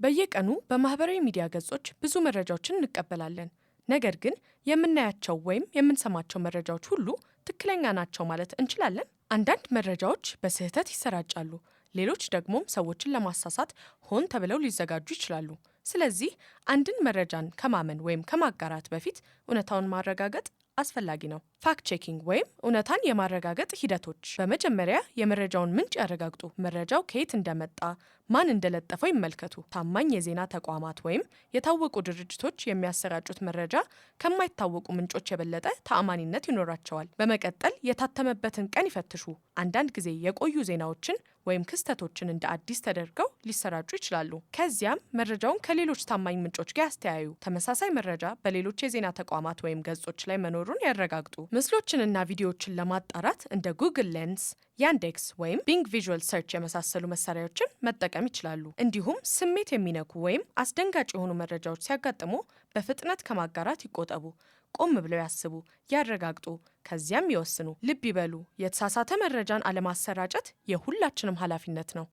በየቀኑ በማህበራዊ ሚዲያ ገጾች ብዙ መረጃዎችን እንቀበላለን። ነገር ግን የምናያቸው ወይም የምንሰማቸው መረጃዎች ሁሉ ትክክለኛ ናቸው ማለት እንችላለን? አንዳንድ መረጃዎች በስህተት ይሰራጫሉ፣ ሌሎች ደግሞ ሰዎችን ለማሳሳት ሆን ተብለው ሊዘጋጁ ይችላሉ። ስለዚህ አንድን መረጃን ከማመን ወይም ከማጋራት በፊት እውነታውን ማረጋገጥ አስፈላጊ ነው። ፋክት ቼኪንግ ወይም እውነታን የማረጋገጥ ሂደቶች። በመጀመሪያ የመረጃውን ምንጭ ያረጋግጡ። መረጃው ከየት እንደመጣ፣ ማን እንደለጠፈው ይመልከቱ። ታማኝ የዜና ተቋማት ወይም የታወቁ ድርጅቶች የሚያሰራጩት መረጃ ከማይታወቁ ምንጮች የበለጠ ተአማኒነት ይኖራቸዋል። በመቀጠል የታተመበትን ቀን ይፈትሹ። አንዳንድ ጊዜ የቆዩ ዜናዎችን ወይም ክስተቶችን እንደ አዲስ ተደርገው ሊሰራጩ ይችላሉ። ከዚያም መረጃውን ከሌሎች ታማኝ ምንጮች ጋር ያስተያዩ። ተመሳሳይ መረጃ በሌሎች የዜና ተቋማት ወይም ገጾች ላይ መኖሩን ያረጋግጡ። ምስሎችንና ቪዲዮዎችን ለማጣራት እንደ ጉግል ሌንስ፣ ያንዴክስ ወይም ቢንግ ቪዥዋል ሰርች የመሳሰሉ መሳሪያዎችን መጠቀም ይችላሉ። እንዲሁም ስሜት የሚነኩ ወይም አስደንጋጭ የሆኑ መረጃዎች ሲያጋጥሙ በፍጥነት ከማጋራት ይቆጠቡ። ቆም ብለው ያስቡ፣ ያረጋግጡ፣ ከዚያም ይወስኑ። ልብ ይበሉ፣ የተሳሳተ መረጃን አለማሰራጨት የሁላችንም ኃላፊነት ነው።